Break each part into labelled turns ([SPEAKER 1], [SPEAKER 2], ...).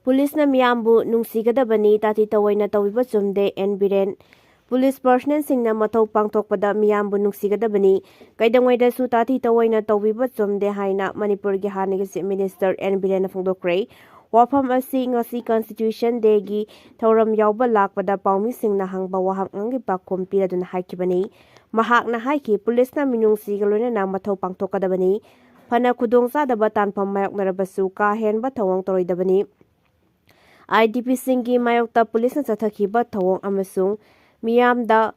[SPEAKER 1] Pulisna miyambu nungsigadabani tati tawaina tawiba chumde en biren. Police personnel singna mathau pangthokpada miyambu nungsigadabani kaidangwaida su tati tawaina tawiba chumde haina Manipur gi hanigi Chief Minister en biren phongdokre. Wafam asi ngasi Constitution Day gi thauram yawba lakpada paumi singna hangba waham ngangi pakom piraduna haikibani. Mahakna haiki pulisna minungsi galona na mathau pangthokadabani. Phana khudongchadaba tanpham mayoknarabasu ka henba thawang toroidabani. IDP Singi Mayokta Police na Sathakiba Thawong Amasung Miyamna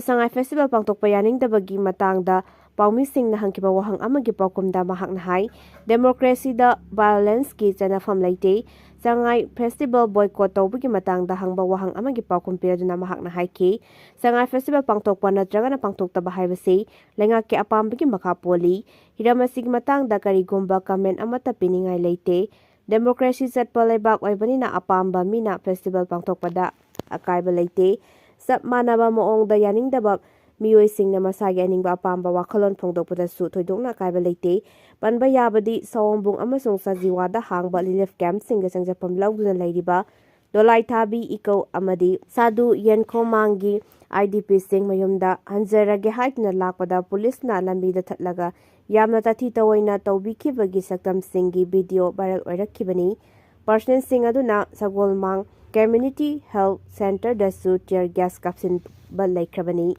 [SPEAKER 1] Sangai Festival Pangtokpa Yaningdabagi Matangda Paumi Sing na Hangkiba Wahang Amagi Paukumda Mahak na Hai Democracy da Violence ki Janafam Laite Sangai Festival Boycott Tawbagi Matangda Hangba Wahang Amagi Paukumpira Duna Mahak na Hai ki Sangai Festival Pangtokpa na Dragana Pangtokta Bahaybasi Lenga ki Apambagi Makapoli Hiramasig Matangda Karigumba Kamen Amata Piningai Laite Democracy Satpa Laibak Oibanina Apamba Mina Festival Pangtokpada Akaiba Laite Sap Manaba Moongda Yaningdaba Miyoi Singna Masagi Ningba Apamba Wakalon Pongdokpada Su Toidongna Akaiba Laite Banba Yabadi Sawangbung Amasung Sajiwada Hangba Relief Camp Singa Sangjapam Lauduna Lairiba Dolai Tabi Iko Amadi Sadu Yenko Mangi IDP Sing Mayumda Hanzarage Haikna Lakpada Police na Lambida Tatlaga Yamna tati tawaina tawbikibagi saktam singi video viral oirakibani. Person sing aduna Sagolmang Community Health Center dasu tear gas kapsin balaikrabani.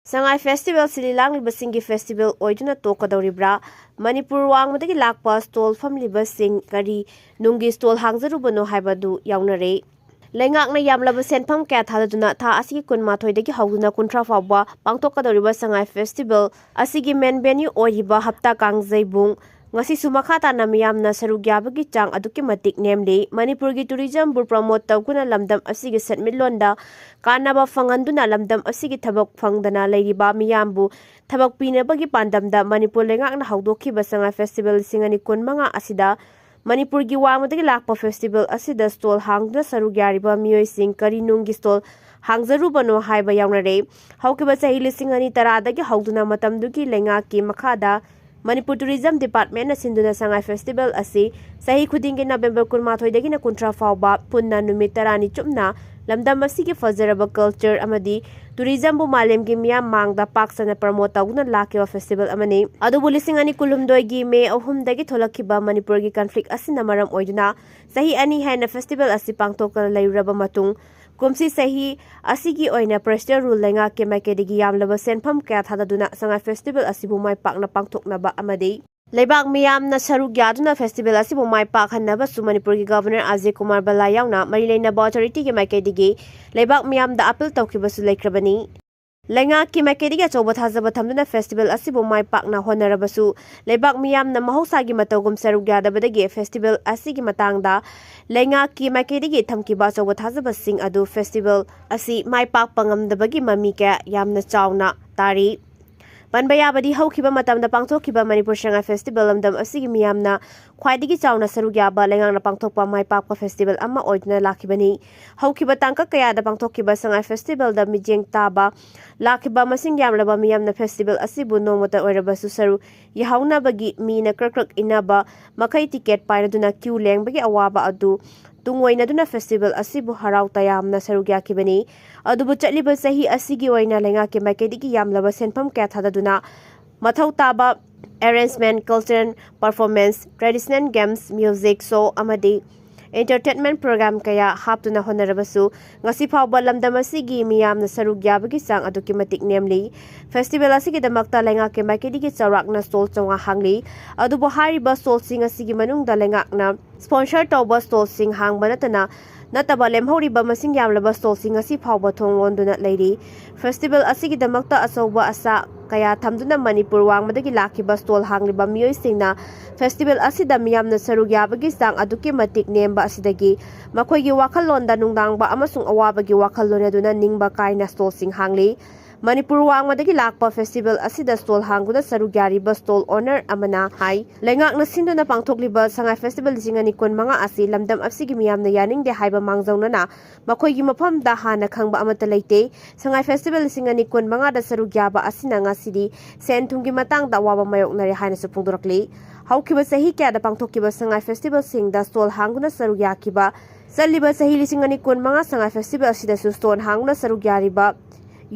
[SPEAKER 1] Sangai Festival Sililang liba singi festival oiduna tokadauribra Manipur wangmadagi lakpa stall famliba sing kari nungi stall hangzarubano haibadu yaunare. Lengak na yamlaba senpam kaya thadaduna tha asigi kunmathoidagi hauduna kuntra fawba pangtokadoriba Sangai Festival asigi main venue oiba hapta kangzaibung ngasi sumakhata na miyamna sarugyabagi chang aduki matik nemli Manipur gi tourism bur promote tawkuna lamdam asigi setmilonda kanaba fanganduna lamdam asigi thabak phangdana leiriba miyambu thabak pinabagi pandamda Manipur lengak na haudokhiba Sangai Festival singani kunmanga asida Manipur gi wangmadagi lakpa festival asida stall hangduna sarugyariba miyoi sing kari nungi stall hangzarubano haiba yaunare haukiba chahi lising ani taradagi hauduna matamdugi lengaki makhada Manipur Tourism Department na sinduna Sangai Festival asi sahi khudingi November 18 na kuntra fawba punna numit tarani chumna lamdam asigi fazaraba culture amadi tourism bu malemgi miyam mangda paksana promote tawna lakiwa festival amani adubu lising ani kulumdoi gi me ahum dagi tholakhiba Manipur gi conflict asina maram oiduna sahi ani haina festival asi pangtokal lairaba matung kumsi sahi asigi oina pressure rule lenga ke makedigi yamlaba senpham kya thadaduna Sangai Festival asibu mai pakna pangthoknaba amadi Leibak miyamna sarugyaduna festival asibu mai pakhanaba su Manipur gi Governor Ajay Kumar Balayawna marilena authority gi makedigi Leibak miyamda appeal tawkhiba su laikrabani Lenga ki makedigi choba thajaba thamduna festival asibu mai pakna honarabasu Leibak miyamna mahosagi matawgum sarugyadabadagi festival asigi matangda Lenga ki makedigi thamkiba choba thajaba sing adu festival asi mai pak pangamdabagi mami ka yamna chawna tari Banbayabadi haukiba matamda pangthokhiba Manipur Sangai Festival lamdam asigi miyamna khwaidigi chawna sarugyaba lengangna pangthokpa mai pakpa festival ama oidna lakhibani haukiba tangka kayada pangthokhiba Sangai Festival da mijeng taba lakhiba masing yamlaba miyamna festival asibu nomota oirabasu saru yahauna bagi mina krakrak inaba makai ticket painaduna queue lengbagi awaba adu tungwaina duna festival asibu harau tayamna sarugya kibani adubu chatliba sahi asigi waina lenga ke makedigi yamlaba senpham kya thadaduna mathau taba arrangement cultural performance traditional games music show amadi entertainment program kaya haptuna honarabasu ngasi phawba lamdam asigi miyamna sarugyabagi sang aduki matik nemli festival asigi damakta lenga ke makedigi charakna stall chonga hangli adubu hariba stall sing asigi manungda lenga na sponsor tawba stall sing hangba nataba lemhoriba masing yamlaba stall sing asi phawba thonglonduna leiri festival asigi damakta asoba asa kaya thamduna Manipur wangmadagi lakhiba stall hangliba miyoi singna festival asida miyamna sarugyabagi sang aduki matik nemba asidagi makhoigi wakhallonda nungdangba amasung awabagi wakhallon aduna Ningba kaina stall sing hangli Manipur wangmadagi lakpa festival asida stall hanguna sarugyariba stall owner amana hai lengak na sinduna pangthokliba Sangai Festival lisingani kun mga asi lamdam asigi miyamna yaningde haiba mangzawnana makhoigi mafamda hana khangba amata leite Sangai Festival lisingani kun mga da sarugyaba asina ngasidi sen thunggi matangda awaba mayoknare haina su phungdorakli ꯍꯧꯈꯤꯕ ꯆꯍꯤ ꯀꯌꯥꯗ ꯄꯥꯡꯊꯣꯛꯈꯤꯕ ꯁꯉꯥꯏ ꯐꯦꯁꯇꯤꯚꯦꯜꯁꯤꯡꯗ stall ꯍꯥꯡꯗꯨꯅ ꯁꯔꯨꯛ ꯌꯥꯈꯤꯕ ꯆꯠꯂꯤꯕ ꯆꯍꯤ 2015 ꯁꯉꯥꯏ festival ꯑꯁꯤꯗꯁꯨ stall ꯍꯥꯡꯗꯨꯅ ꯁꯔꯨꯛ ꯌꯥꯔꯤꯕ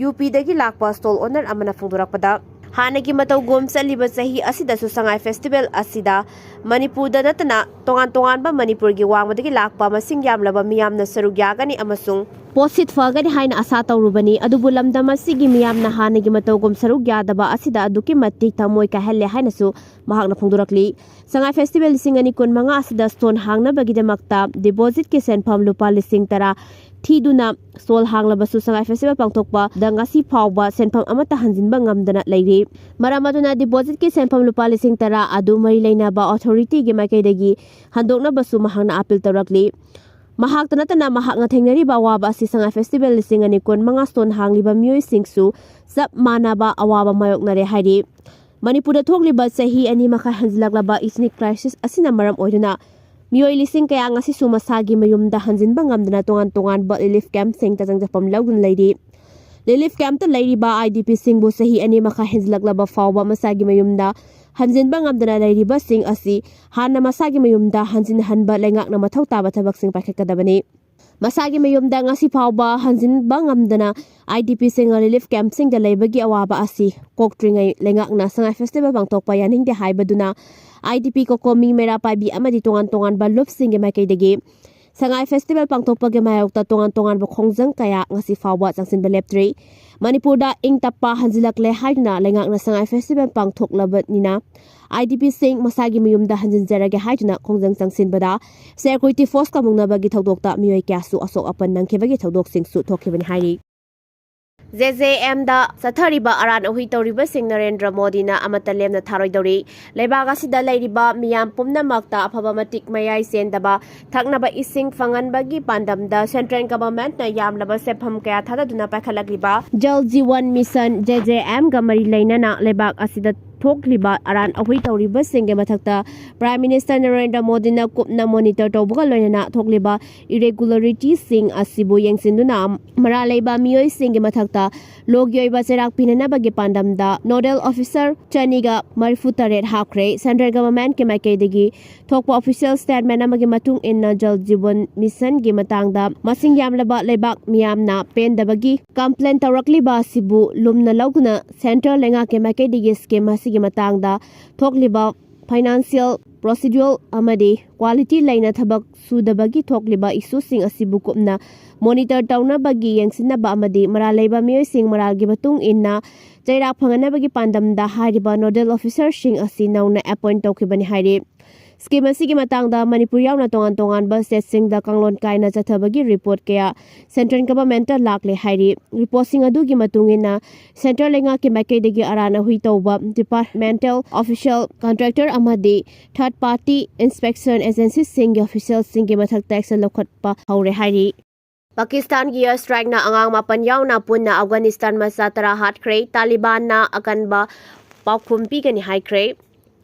[SPEAKER 1] ꯌꯨꯄꯤꯗꯒꯤ ꯂꯥꯛꯄ ꯁ꯭ꯇꯣꯜ ꯑꯣꯅꯔ ꯑꯃꯅ ꯐꯣꯡꯗꯣꯔꯛꯄꯗ ꯍꯥꯟꯅꯒꯤ ꯃꯇꯧꯒꯨꯝ ꯆꯠꯂꯤꯕ ꯆꯍꯤ ꯑꯁꯤꯗꯁꯨ ꯁꯉꯥꯏ ꯐꯦꯁꯇꯤꯚꯦꯜ ꯑꯁꯤꯗ ꯃꯅꯤꯄꯨꯔꯗ ꯅꯠꯇꯅ ꯇꯣꯉꯥꯟꯕ ꯃꯅꯤꯄꯨꯔꯒꯤ ꯋꯥꯡꯃꯗꯒꯤ ꯂꯥꯛꯄ ꯃꯁꯤꯡ ꯌꯥꯝꯂꯕ ꯃꯤꯌꯥꯝꯅ ꯁꯔꯨꯛ ꯌꯥꯒꯅꯤ ꯑꯃꯁꯨꯡ ꯄꯣꯠꯁꯤꯠ ꯐꯒꯅꯤ ꯍꯥꯏꯅ ꯑꯁꯥ ꯇꯧꯔꯨꯕꯅꯤ ꯑꯗꯨꯕꯨ ꯂꯝꯗꯝ ꯑꯁꯤꯒꯤ ꯃꯤꯌꯥꯝꯅ ꯍꯥꯟꯅꯒꯤ ꯃꯇꯧꯒꯨꯝ ꯁꯔꯨꯛ ꯌꯥꯗꯕ ꯑꯁꯤꯗ ꯑꯗꯨꯛꯀꯤ ꯃꯇꯤꯛ ꯊꯃꯣꯏ ꯀꯥꯏꯍꯜꯂꯦ ꯍꯥꯏꯅꯁꯨ ꯃꯍꯥꯛꯅ ꯐꯣꯡꯗꯣꯔꯛꯂꯤ ꯁꯉꯥꯏ ꯐꯦꯁꯇꯤꯚꯦꯜ 2015 ꯑꯁꯤꯗ ꯁ꯭ꯇꯣꯜ ꯍꯥꯡꯅꯕꯒꯤꯗꯃꯛꯇ ꯗꯤꯄꯣꯖꯤꯠꯀꯤ ꯁꯦꯟꯐꯝ ꯂꯨꯄꯥ 10,000 ꯊꯤꯗꯨꯅ ꯁ꯭ꯇꯣꯜ ꯍꯥꯡꯂꯕꯁꯨ ꯁꯉꯥꯏ ꯐꯦꯁꯇꯤꯚꯦꯜ ꯄꯥꯡꯊꯣꯛꯄꯗ ꯉꯁꯤ ꯐꯥꯎꯕ ꯁꯦꯟꯐꯝ ꯑꯃꯠꯇ ꯍꯟꯖꯤꯟꯕ ꯉꯝꯗꯅ ꯂꯩꯔꯤ ꯃꯔꯝ ꯑꯗꯨꯅ ꯗꯤꯄꯣꯖꯤꯠꯀꯤ ꯁꯦꯟꯐꯝ ꯂꯨꯄꯥ 10,000 ꯑꯗꯨ ꯃꯔꯤ ꯂꯩꯅꯕ ꯑꯣꯊꯣꯔꯤꯇꯤꯒꯤ ꯃꯥꯏꯀꯩꯗꯒꯤ ꯍꯟꯗꯣꯛꯅꯕꯁꯨ ꯃꯍꯥꯛꯅ ꯑꯄꯤꯜ ꯇꯧꯔꯛꯂꯤ ꯃꯍꯥꯛꯇ ꯅꯠꯇꯅ ꯃꯍꯥꯛꯅ ꯊꯦꯡꯅꯔꯤꯕ ꯑꯋꯥꯕ ꯑꯁꯤ ꯁꯉꯥꯏ ꯐꯦꯁꯇꯤꯚꯦꯜ 2015 ꯁ꯭ꯇꯣꯜ ꯍꯥꯡꯂꯤꯕ ꯃꯤꯑꯣꯏꯁꯤꯡꯁꯨ ꯆꯞ ꯃꯥꯟꯅꯕ ꯑꯋꯥꯕ ꯃꯥꯌꯣꯛꯅꯔꯦ ꯍꯥꯏꯔꯤ ꯃꯅꯤꯄꯨꯔꯗ ꯊꯣꯛꯂꯤꯕ ꯆꯍꯤ 2 ꯃꯈꯥꯏ ꯍꯟꯖꯤꯜꯂꯛꯂꯕ ꯏꯊꯅꯤꯛ ꯀ꯭ꯔꯥꯏꯁꯤꯁ ꯑꯁꯤꯅ ꯃꯔꯝ ꯑꯣꯏꯗꯨꯅ ꯃꯤꯑꯣꯏ ꯂꯤꯁꯤꯡ ꯀꯌꯥ ꯉꯁꯤꯁꯨ ꯃꯁꯥꯒꯤ ꯃꯌꯨꯝꯗ ꯍꯟꯖꯤꯟꯕ ꯉꯝꯗꯅ ꯇꯣꯉꯥꯟꯕ ꯔꯤꯂꯤꯐ ꯀꯦꯝꯞꯁꯤꯡꯗ ꯆꯪꯖꯐꯝ ꯂꯧꯗꯨꯅ ꯂꯩꯔꯤ ꯔꯤꯂꯤꯐ ꯀꯦꯝꯞꯇ ꯂꯩꯔꯤꯕ IDPꯁꯤꯡꯕꯨ ꯆꯍꯤ 2 ꯃꯈꯥꯏ ꯍꯟꯖꯤꯜꯂꯛꯂꯕ ꯐꯥꯎꯕ ꯃꯁꯥꯒꯤ ꯃꯌꯨꯝꯗ ꯍꯟꯖꯤꯟꯕ ꯉꯝꯗꯅ ꯂꯩꯔꯤꯕꯁꯤꯡ ꯑꯁꯤ ꯍꯥꯟꯅ ꯃꯁꯥꯒꯤ ꯃꯌꯨꯝꯗ ꯍꯟꯖꯤꯟꯍꯟꯕ ꯂꯩꯉꯥꯛꯅ ꯃꯊꯧ ꯇꯥꯕ ꯊꯕꯛꯁꯤꯡ ꯄꯥꯏꯈꯠꯀꯗꯕꯅꯤ ꯃꯁꯥꯒꯤ ꯃꯌꯨꯝꯗ ꯉꯁꯤ ꯐꯥꯎꯕ ꯍꯟꯖꯤꯟꯕ ꯉꯝꯗꯅ IDPꯁꯤꯡꯅ ꯔꯤꯂꯤꯐ ꯀꯦꯝꯞꯁꯤꯡꯗ ꯂꯩꯕꯒꯤ ꯑꯋꯥꯕ ꯑꯁꯤ ꯀꯣꯛꯇ꯭ꯔꯤꯉꯩ ꯂꯩꯉꯥꯛꯅ ꯁꯉꯥꯏ ꯐꯦꯁꯇꯤꯚꯦꯜ ꯄꯥꯡꯊꯣꯛꯄ ꯌꯥꯅꯤꯡꯗꯦ ꯍꯥꯏꯕꯗꯨꯅ IDP ꯀꯣꯀꯣꯃꯤ ꯃꯩꯔꯥ ꯄꯥꯏꯕꯤ ꯑꯃꯗꯤ ꯇꯣꯉꯥꯟꯕ ꯂꯨꯞꯁꯤꯡꯒꯤ ꯃꯥꯏꯀꯩꯗꯒꯤ ꯁꯉꯥꯏ ꯐꯦꯁꯇꯤꯚꯦꯜ ꯄꯥꯡꯊꯣꯛꯄꯒꯤ ꯃꯥꯌꯣꯛꯇ ꯇꯣꯉꯥꯟꯕ ꯈꯣꯡꯖꯪ ꯀꯌꯥ ꯉꯁꯤ ꯐꯥꯎꯕ ꯆꯪꯁꯤꯟꯕ ꯂꯦꯞꯇ꯭ꯔꯤ ꯃꯅꯤꯄꯨꯔꯗ ꯏꯪ ꯇꯞꯄ ꯍꯟꯖꯤꯜꯂꯛꯂꯦ ꯍꯥꯏꯗꯨꯅ ꯂꯩꯉꯥꯛꯅ ꯁꯉꯥꯏ ꯐꯦꯁꯇꯤꯚꯦꯜ ꯄꯥꯡꯊꯣꯛꯂꯕꯅꯤꯅ IDPꯁꯤꯡ ꯃꯁꯥꯒꯤ ꯃꯌꯨꯝꯗ ꯍꯟꯖꯤꯟꯖꯔꯒꯦ ꯍꯥꯏꯗꯨꯅ ꯈꯣꯡꯖꯪ ꯆꯪꯁꯤꯟꯕꯗ ꯁꯦꯀ꯭ꯌꯨꯔꯤꯇꯤ ꯐꯣꯔꯁꯀ ꯃꯨꯛꯅꯕꯒꯤ ꯊꯧꯗꯣꯛꯇ ꯃꯤꯑꯣꯏ ꯀꯌꯥꯁꯨ ꯑꯁꯣꯛ ꯑꯄꯟ ꯅꯪꯈꯤꯕꯒꯤ ꯊꯧꯗꯣꯛꯁꯤꯡꯁꯨ ꯊꯣꯛꯈꯤꯕꯅꯤ ꯍꯥꯏꯔꯤ JJMꯗ ꯆꯠꯊꯔꯤꯕ ꯑꯔꯥꯟ ꯑꯍꯨꯏ ꯇꯧꯔꯤꯕꯁꯤꯡ ꯅꯔꯦꯟꯗ꯭ꯔ ꯃꯣꯗꯤꯅ ꯑꯃꯠꯇ ꯂꯦꯝꯅ ꯊꯥꯔꯣꯏꯗꯧꯔꯤ ꯂꯩꯕꯥꯛ ꯑꯁꯤꯗ ꯂꯩꯔꯤꯕ ꯃꯤꯌꯥꯝ ꯄꯨꯝꯅꯃꯛꯇ ꯑꯐꯕ ꯃꯇꯤꯛ ꯃꯌꯥꯏ ꯆꯦꯟꯗꯕ ꯊꯛꯅꯕ ꯏꯁꯤꯡ ꯐꯪꯍꯟꯕꯒꯤ ꯄꯥꯟꯗꯝꯗ ꯁꯦꯟꯇ꯭ꯔꯦꯜ ꯒꯚꯔꯟꯃꯦꯟꯠꯅ ꯌꯥꯝꯂꯕ ꯁꯦꯟꯐꯝ ꯀꯌꯥ ꯊꯥꯗꯗꯨꯅ ꯄꯥꯏꯈꯠꯂꯛꯂꯤꯕ Jal Jeevan ꯃꯤꯁꯟ JJMꯒ ꯃꯔꯤ ꯂꯩꯅꯅ ꯂꯩꯕꯥꯛ ꯑꯁꯤꯗ ꯊꯣꯛꯂꯤꯕ ꯑꯔꯥꯟ ꯑꯍꯨꯏ ꯇꯧꯔꯤꯕꯁꯤꯡꯒꯤ ꯃꯊꯛꯇ ꯄ꯭ꯔꯥꯏꯝ ꯃꯤꯅꯤꯁꯇꯔ ꯅꯔꯦꯟꯗ꯭ꯔ ꯃꯣꯗꯤꯅ ꯀꯨꯞꯅ ꯃꯣꯅꯤꯇꯔ ꯇꯧꯕꯒ ꯂꯣꯏꯅꯅ ꯊꯣꯛꯂꯤꯕ ꯏꯔꯦꯒꯨꯂꯔꯤꯇꯤꯁꯤꯡ ꯑꯁꯤꯕꯨ ꯌꯦꯡꯁꯤꯟꯗꯨꯅ ꯃꯔꯥꯜ ꯂꯩꯕ ꯃꯤꯑꯣꯏꯁꯤꯡꯒꯤ ꯃꯊꯛꯇ ꯂꯣꯒꯤ ꯑꯣꯏꯕ ꯆꯩꯔꯥꯛ ꯄꯤꯅꯅꯕꯒꯤ ꯄꯥꯟꯗꯝꯗ ꯅꯣꯗꯦꯜ ꯑꯣꯐꯤꯁꯥꯔ 238 ꯍꯥꯞꯈ꯭ꯔꯦ ꯁꯦꯟꯇ꯭ꯔꯦꯜ ꯒꯚꯔꯟꯃꯦꯟꯠꯀꯤ ꯃꯥꯏꯀꯩꯗꯒꯤ ꯊꯣꯛꯄ ꯑꯣꯐꯤꯁꯤꯌꯦꯜ ꯁ꯭ꯇꯦꯠꯃꯦꯟꯠ ꯑꯃꯒꯤ ꯃꯇꯨꯡ ꯏꯟꯅ Jal Jeevan ꯃꯤꯁꯟꯒꯤ ꯃꯇꯥꯡꯗ ꯃꯁꯤꯡ ꯌꯥꯝꯂꯕ ꯂꯩꯕꯥꯛ ꯃꯤꯌꯥꯝꯅ ꯄꯦꯟꯗꯕꯒꯤ ꯀꯝꯄ꯭ꯂꯦꯟ ꯇꯧꯔꯛꯂꯤꯕ ꯑꯁꯤꯕꯨ ꯂꯨꯝꯅ ꯂꯧꯗꯨꯅ ꯁꯦꯟꯇ꯭ꯔꯦꯜ ꯂꯩꯉꯥꯛꯀꯤ ꯃꯥꯏꯀꯩꯗꯒꯤ ꯁ꯭ꯀꯤꯝ ꯑꯁꯤꯒꯤ ꯃꯇꯥꯡꯗ ꯊꯣꯛꯂꯤꯕ ꯐꯥꯏꯅꯥꯟꯁꯤꯌꯦꯜ ꯄ꯭ꯔꯣꯁꯤꯗ꯭ꯌꯨꯔꯦꯜ ꯑꯃꯗꯤ ꯀ꯭ꯋꯥꯂꯤꯇꯤ ꯂꯩꯅ ꯊꯕꯛ ꯁꯨꯗꯕꯒꯤ ꯊꯣꯛꯂꯤꯕ ꯏꯁꯨꯁꯤꯡ ꯑꯁꯤꯕꯨ ꯀꯨꯞꯅ ꯃꯣꯅꯤꯇꯔ ꯇꯧꯅꯕꯒꯤ ꯌꯦꯡꯁꯤꯟꯅꯕ ꯑꯃꯗꯤ ꯃꯔꯥꯜ ꯂꯩꯕ ꯃꯤꯑꯣꯏꯁꯤꯡ ꯃꯔꯥꯜꯒꯤ ꯃꯇꯨꯡ ꯏꯟꯅ ꯆꯩꯔꯥꯛ ꯐꯪꯍꯟꯅꯕꯒꯤ ꯄꯥꯟꯗꯝꯗ ꯍꯥꯏꯔꯤꯕ ꯅꯣꯗꯦꯜ ꯑꯣꯐꯤꯁꯥꯔꯁꯤꯡ ꯑꯁꯤ ꯅꯧꯅ ꯑꯦꯄꯣꯏꯟꯠ ꯇꯧꯈꯤꯕꯅꯤ ꯍꯥꯏꯔꯤ ꯁ꯭ꯀꯤꯝ ꯑꯁꯤꯒꯤ ꯃꯇꯥꯡꯗ ꯃꯅꯤꯄꯨꯔ ꯌꯥꯎꯅ ꯇꯣꯉꯥꯟꯕ ꯁ꯭ꯇꯦꯠꯁꯤꯡꯗ ꯀꯥꯡꯂꯣꯟ ꯀꯥꯏꯅ ꯆꯠꯊꯕꯒꯤ ꯔꯤꯄꯣꯔꯠ ꯀꯌꯥ ꯁꯦꯟꯇ꯭ꯔꯦꯜ ꯒꯚꯔꯟꯃꯦꯟꯠꯇ ꯂꯥꯛꯂꯦ ꯍꯥꯏꯔꯤ ꯔꯤꯄꯣꯔꯠꯁꯤꯡ ꯑꯗꯨꯒꯤ ꯃꯇꯨꯡ ꯏꯟꯅ ꯁꯦꯟꯇ꯭ꯔꯦꯜ ꯂꯩꯉꯥꯛꯀꯤ ꯃꯥꯏꯀꯩꯗꯒꯤ ꯑꯔꯥꯟ ꯑꯍꯨꯏ ꯇꯧꯕ ꯗꯤꯄꯥꯔꯠꯃꯦꯟꯇꯦꯜ ꯑꯣꯐꯤꯁꯤꯌꯦꯜ ꯀꯟꯇ꯭ꯔꯦꯛꯇꯔ ꯑꯃꯗꯤ ꯊꯥꯔꯗ ꯄꯥꯔꯇꯤ ꯏꯟꯁꯄꯦꯛꯁꯟ ꯑꯦꯖꯦꯟꯁꯤꯁꯤꯡꯒꯤ ꯑꯣꯐꯤꯁꯤꯌꯦꯜꯁꯤꯡꯒꯤ ꯃꯊꯛꯇ ꯑꯦꯛꯁꯟ ꯂꯧꯈꯠꯄ ꯍꯧꯔꯦ ꯍꯥꯏꯔꯤ ꯄꯥꯀꯤꯁꯇꯥꯟꯒꯤ ꯏꯌꯔ ꯁ꯭ꯇ꯭ꯔꯥꯏꯛꯅ ꯑꯉꯥꯡ 7 ꯌꯥꯎꯅ ꯄꯨꯟꯅ ꯑꯐꯒꯥꯅꯤꯁꯇꯥꯟ ꯃꯆꯥ 10 ꯍꯥꯠꯈ꯭ꯔꯦ ꯇꯥꯂꯤꯕꯥꯟꯅ ꯑꯀꯟꯕ ꯄꯥꯎꯈꯨꯝ ꯄꯤꯒꯅꯤ ꯍꯥꯏꯈ꯭ꯔꯦ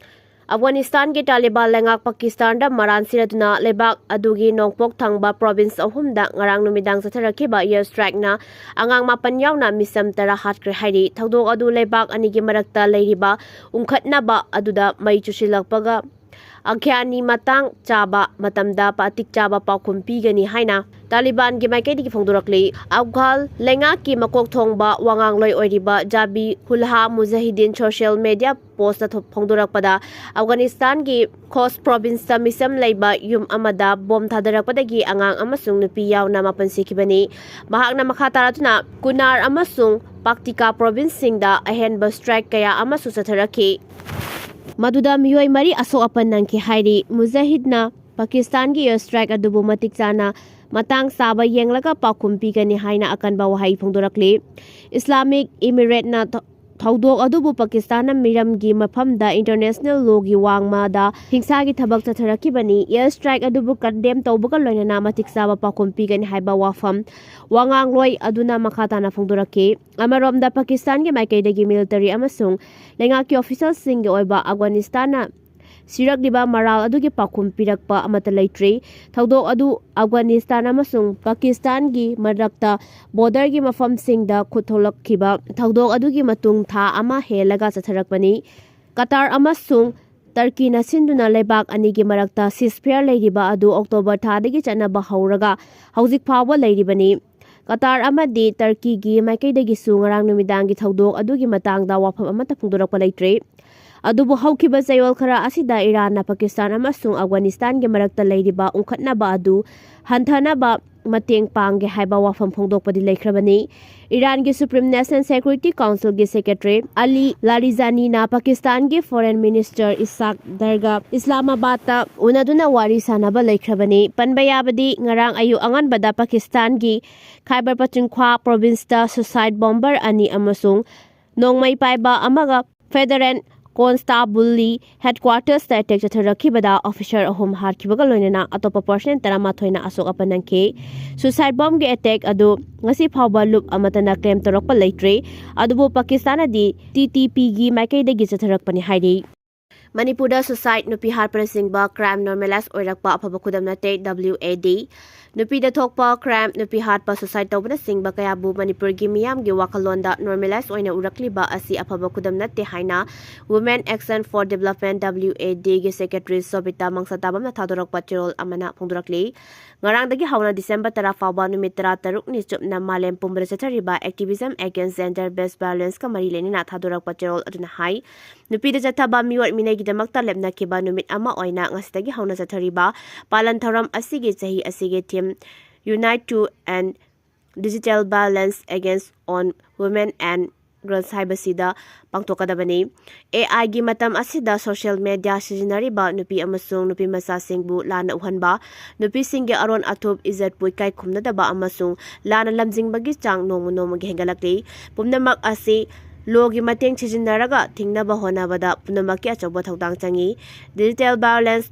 [SPEAKER 1] ꯑꯐꯒꯥꯅꯤꯁꯇꯥꯟꯒꯤ ꯇꯥꯂꯤꯕꯥꯟ ꯂꯩꯉꯥꯛ ꯄꯥꯀꯤꯁꯇꯥꯟꯗ ꯃꯔꯥꯟ ꯁꯤꯔꯗꯨꯅ ꯂꯩꯕꯥꯛ ꯑꯗꯨꯒꯤ ꯅꯣꯡꯄꯣꯛ ꯊꯪꯕ ꯄ꯭ꯔꯣꯚꯤꯟꯁ 3ꯗ ꯉꯔꯥꯡ ꯅꯨꯃꯤꯗꯥꯡ ꯆꯠꯊꯔꯛꯈꯤꯕ ꯏꯌꯔ ꯁ꯭ꯇ꯭ꯔꯥꯏꯛꯅ ꯑꯉꯥꯡ 7 ꯌꯥꯎꯅ ꯃꯤꯆꯝ 10 ꯍꯥꯠꯈ꯭ꯔꯦ ꯍꯥꯏꯔꯤ ꯊꯧꯗꯣꯛ ꯑꯗꯨ ꯂꯩꯕꯥꯛ ꯑꯅꯤꯒꯤ ꯃꯔꯛꯇ ꯂꯩꯔꯤꯕ ꯎꯪꯈꯠꯅꯕ ꯑꯗꯨꯗ ꯃꯩ ꯆꯨꯁꯤꯜꯂꯛꯄꯒ ꯑꯪꯈ꯭ꯌꯥꯅꯤ ꯃꯇꯥꯡ ꯆꯥꯕ ꯃꯇꯝꯗ ꯃꯇꯤꯛ ꯆꯥꯕ ꯄꯥꯎꯈꯨꯝ ꯄꯤꯒꯅꯤ ꯍꯥꯏꯅ ꯇꯥꯂꯤꯕꯥꯟꯒꯤ ꯃꯥꯏꯀꯩꯗꯒꯤ ꯐꯣꯡꯗꯣꯔꯛꯂꯤ ꯑꯐꯒꯥꯟ ꯂꯩꯉꯥꯛꯀꯤ ꯃꯀꯣꯛ ꯊꯣꯡꯕ ꯋꯥꯉꯥꯡꯂꯣꯏ ꯑꯣꯏꯔꯤꯕ ꯖꯥꯕꯤ ꯍꯨꯜꯍꯥ ꯃꯨꯖꯥꯍꯤꯗꯤꯟ ꯁꯣꯁꯤꯌꯦꯜ ꯃꯤꯗꯤꯌꯥ ꯄꯣꯁꯇ ꯐꯣꯡꯗꯣꯔꯛꯄꯗ ꯑꯐꯒꯥꯅꯤꯁꯇꯥꯟꯒꯤ ꯈꯣꯁ ꯄ꯭ꯔꯣꯚꯤꯟꯁꯇ ꯃꯤꯆꯝ ꯂꯩꯕ ꯌꯨꯝ ꯑꯃꯗ ꯕꯣꯝ ꯊꯥꯗꯔꯛꯄꯗꯒꯤ ꯑꯉꯥꯡ ꯑꯃꯁꯨꯡ ꯅꯨꯄꯤ ꯌꯥꯎꯅ 7 ꯁꯤꯈꯤꯕꯅꯤ ꯃꯍꯥꯛꯅ ꯃꯈꯥ ꯇꯥꯔꯗꯨꯅ ꯀꯨꯅꯥꯔ ꯑꯃꯁꯨꯡ ꯄꯥꯛꯇꯤꯀꯥ ꯄ꯭ꯔꯣꯚꯤꯟꯁꯁꯤꯡꯗ ꯑꯍꯦꯟꯕ ꯁ꯭ꯇ꯭ꯔꯥꯏꯛ ꯀꯌꯥ ꯑꯃꯁꯨ ꯆꯠꯊꯔꯛꯈꯤ ꯃꯗꯨꯗ ꯃꯤꯑꯣꯏ 4 ꯑꯁꯣꯛ ꯑꯄꯟ ꯅꯪꯈꯤ ꯍꯥꯏꯔꯤ ꯃꯨꯖꯥꯍꯤꯗꯅ ꯄꯥꯀꯤꯁꯇꯥꯟꯒꯤ ꯏꯌꯔ ꯁ꯭ꯇ꯭ꯔꯥꯏꯛ ꯑꯗꯨꯕꯨ ꯃꯇꯤꯛ ꯆꯥꯅ ꯃꯇꯥꯡ ꯆꯥꯕ ꯌꯦꯡꯂꯒ ꯄꯥꯎꯈꯨꯝ ꯄꯤꯒꯅꯤ ꯍꯥꯏꯅ ꯑꯀꯟꯕ ꯋꯥꯍꯩ ꯐꯣꯡꯗꯣꯔꯛꯂꯤ ꯏꯁꯂꯥꯃꯤꯛ ꯏꯃꯤꯔꯦꯠꯅ ꯊꯧꯗꯣꯛ ꯑꯗꯨꯕꯨ ꯄꯥꯀꯤꯁꯇꯥꯟꯅ ꯃꯤꯔꯝꯒꯤ ꯃꯐꯝꯗ ꯏꯟꯇꯔꯅꯦꯁꯅꯦꯜ ꯂꯣꯒꯤ ꯋꯥꯡꯃꯗ ꯍꯤꯡꯁꯥꯒꯤ ꯊꯕꯛ ꯆꯠꯊꯔꯛꯈꯤꯕꯅꯤ ꯏꯌꯔ ꯁ꯭ꯇ꯭ꯔꯥꯏꯛ ꯑꯗꯨꯕꯨ ꯀꯟꯗꯦꯝ ꯇꯧꯕꯒ ꯂꯣꯏꯅꯅ ꯃꯇꯤꯛ ꯆꯥꯕ ꯄꯥꯎꯈꯨꯝ ꯄꯤꯒꯅꯤ ꯍꯥꯏꯕ ꯋꯥꯐꯝ ꯋꯥꯉꯥꯡꯂꯣꯏ ꯑꯗꯨꯅ ꯃꯈꯥ ꯇꯥꯅ ꯐꯣꯡꯗꯣꯔꯛꯈꯤ ꯑꯃꯔꯣꯝꯗ ꯄꯥꯀꯤꯁꯇꯥꯟꯒꯤ ꯃꯥꯏꯀꯩꯗꯒꯤ ꯃꯤꯂꯤꯇꯔꯤ ꯑꯃꯁꯨꯡ ꯂꯩꯉꯥꯛꯀꯤ ꯑꯣꯐꯤꯁꯤꯌꯦꯜꯁꯤꯡꯒꯤ ꯑꯣꯏꯕ ꯑꯐꯒꯥꯅꯤꯁꯇꯥꯟꯅ ꯁꯤꯔꯛꯂꯤꯕ ꯃꯔꯥꯜ ꯑꯗꯨꯒꯤ ꯄꯥꯎꯈꯨꯝ ꯄꯤꯔꯛꯄ ꯑꯃꯠꯇ ꯂꯩꯇ꯭ꯔꯤ ꯊꯧꯗꯣꯛ ꯑꯗꯨ ꯑꯐꯒꯥꯅꯤꯁꯇꯥꯟ ꯑꯃꯁꯨꯡ ꯄꯥꯀꯤꯁꯇꯥꯟꯒꯤ ꯃꯔꯛꯇ ꯕꯣꯔꯗꯔꯒꯤ ꯃꯐꯝꯁꯤꯡꯗ ꯈꯨꯠ ꯊꯣꯛꯂꯛꯈꯤꯕ ꯊꯧꯗꯣꯛ ꯑꯗꯨꯒꯤ ꯃꯇꯨꯡ ꯊꯥ ꯑꯃ ꯍꯦꯜꯂꯒ ꯆꯠꯊꯔꯛꯄꯅꯤ ꯀꯇꯥꯔ ꯑꯃꯁꯨꯡ Turkey sinduna leibak anigi marakta ceasefire leiriba adu October thadagi chanaba hauraga hauzik phawa leiribani. Qatar amadi Turkey gi maikaidagi su ngarang numidangi thaudok adugi matangda wafam amata phungdorakpa leitre. Adubu haukiba chayol khara asida Iran na Pakistan amasung Afghanistan gi marakta leiriba ungkhatnaba adu hanthanaba mateng pangge haiba wafam phongdokpadi leikrabani. Iran gi Supreme National Security Council gi Secretary Ali Larijani na Pakistan gi Foreign Minister Ishaq Darga Islamabad ta unaduna wari sanaba leikrabani. Panbayabadi ngarang ayu anganbada Pakistan gi Khyber Pakhtunkhwa province ta suicide bomber ani amasung nongmai paiba amaga Federal Constabulary Headquarters ta attack chatharakibada officer ahum harkibaga loinana atopa person taramathoina asok apanangke. Suicide bomb ge attack adu ngasi phawba loop amatana claim torokpa leitre adubu Pakistan adi TTP gi maikai-dagi chatharakpani hairi. Manipur suicide nupi harpana singba crime normalize oirakpa afaba khudam nate WAD nupi da thokpa crime nupi harpa suicide tawbana singba kayabu Manipur gi miyam gi wakalonda normalize oina urakliba asi afaba khudam nate haina Women Action for Development WAD gi secretary Sobita Mangsatabam na thadorakpa tirol amana phongdorakli. Ngarang dagi hauna December 10 fawba numit 36 ni chupna malem pumbra chathariba activism against gender based violence ka mari lenina thadorakpa tirol aduna hai nupi da chathaba miwat minai gidamakta lemna kiba numit ama oina ngasitagi hauna chathariba palan tharam asigi chahi asigi team Unite to End Digital Violence Against on Women and Girls haibasida pangtokadabani. AI gi matam asida social media sijinariba nupi amasung nupi masa singbu lana uhanba nupi singge aron atop izat puikai khumnadaba amasung lana lamjingbagi chang nomu nomu gi hengalakli. Pumnamak asi logi mateng sijinaraga thingnaba honabada punamakki achoba thodang changi. Digital violence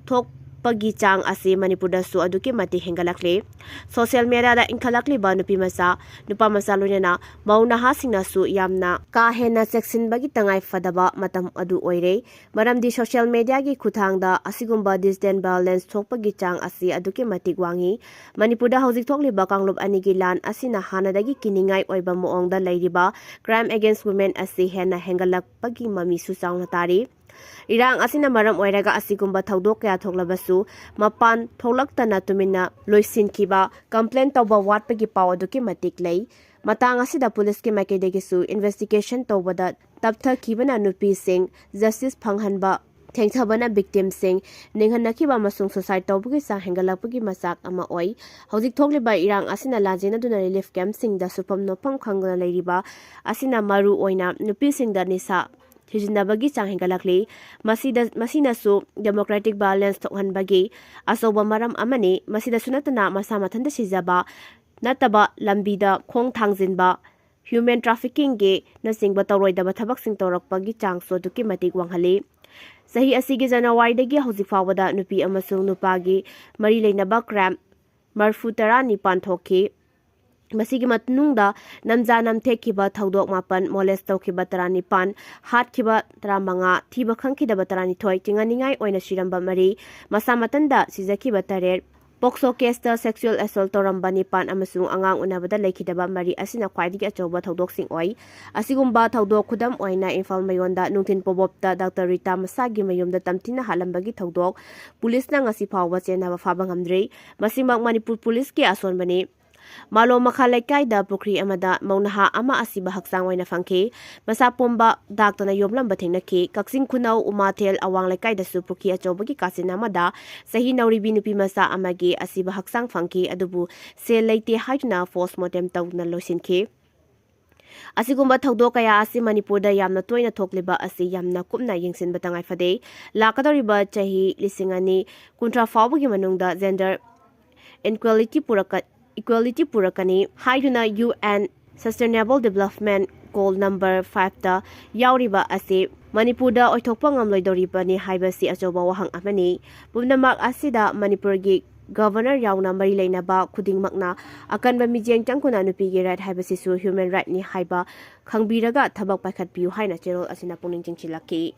[SPEAKER 1] thok pagi chang asi Manipur da su aduki mati hengalakle. Social media da inkhalakli ba nupi masa nupa masa loinana mauna ha singna su yamna ka hena section bagi tangai fadaba matam adu oire. Maramdi social media gi khuthang da asigumba digital violence thokpagi chang asi aduki mati wangi. Manipur da hauzik thokliba kanglop anigi lan asina hanadagi kiningai oiba moong da leiriba crime against women asi hena hengalakpagi mami su changna tari. Irang asina maram oiraga asigumba thaudok kaya thoklabasu mapan tholaktana tumina loisinkiba complaint tawba watpagi paw aduki matik lei. Matang asida police ki maikaidagi su investigation tawbada taptha kibana nupi sing justice phanghanba thengthabana victim sing ninghannakiba masung suicide tawbugi sang hengalapagi masak ama oi. Hauzik thokliba irang asina lajena duna relief camp sing da supam nopam khangna leiriba asina maru oina nupi sing da nisa hijinabagi chang hengalakli. Masina su democratic balance thokhanbagi asoba maram amani masida sunatana masa mathanda sijaba nataba lambida khong thangjinba human trafficking ge nasingba tawroidaba thabak sing tawrakpagi chang so duki matik wanghali. Sahi asigi January dagi hauzik fawada nupi amasung nupagi mari leinaba crime marfu 19 thokhi. Masigi matnungda namja namthekhiba thaudok mapan molest tawkhiba 19 hatkhiba 15 thiba khangkhidaba 32 tinganingai oina shiramba mari masa matanda sijakhiba 3 Pokso case ta sexual assault toramba 9 amasung angang unabada leikhidaba mari asina khwaidigi achoba thaudok oi. Asigumba thaudok khudam oina Imphal mayonda nungthin pobopta Dr. Rita Masagi mayumda tamtina halambagi thaudok police na ngasi phawwa chenaba phaba ngamdrei. Masimak Manipur police ki asonbani. Malo makhalaikai da pukri amada maunaha ama asiba haksang waina fangke masa pomba daktana yomlamba thengnaki kaksing khunau umathel awang laikai da su pukhi achobagi kasina amada sahi nauri binupi masa amagi asiba haksang fangke adubu sel leite haitna postmortem tawna losinke. Asigumba thaudok kaya asi Manipur da yamna toina thokliba asi yamna kupna yengsinba tangai fade lakadoriba chahi lisingani kuntra fawbagi manungda gender equality purakani haiduna UN Sustainable Development Goal number 5 ta yauriba ase Manipur da oithokpa ngamloidoriba ni haibasi achoba wahang amani. Pumnamak asida Manipur gi Governor yauna mari leinaba khudingmakna akanba mijeng tangkuna nupigi right haibasi su human right ni haiba khangbiraga thabak paikhat piu haina cherol asina puning jingchilaki.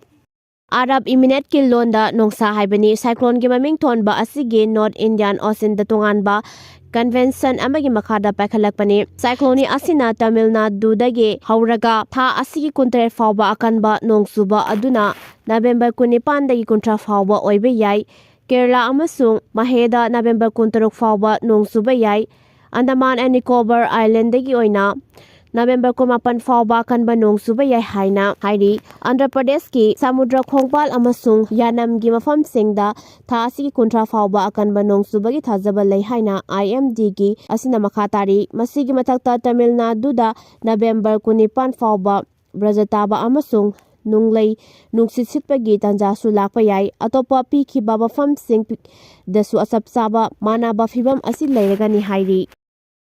[SPEAKER 1] Arab Emirates londa nongsa haibani cyclone gi maming thonba asigi North Indian Ocean da tonganba convention amagi makhada paikhalakpani cyclone asina Tamil Nadu dagi hauraga tha asigi kuntre fawba akanba nongsuba aduna November 19 dagi kuntra fawba oibe yai Kerala amasung Maheda November 13 fawba nongsuba yai Andaman and Nicobar Island dagi oina November 18 fawba kanba nongsuba yai haina hairi Andhra Pradesh ki Samudra Khongpal amasung Yanam gi mafam singda tha asigi kuntra fawba akanba nongsuba gi thajaba lei haina IMD gi asina makhatari masigi mathakta Tamil Nadu da November 19 fawba brajataba amasung nunglei nungsit sitpagi tanja su lakpa yai atopa pi ki baba fam sing dasu asap saba mana ba fibam asi leiragani hairi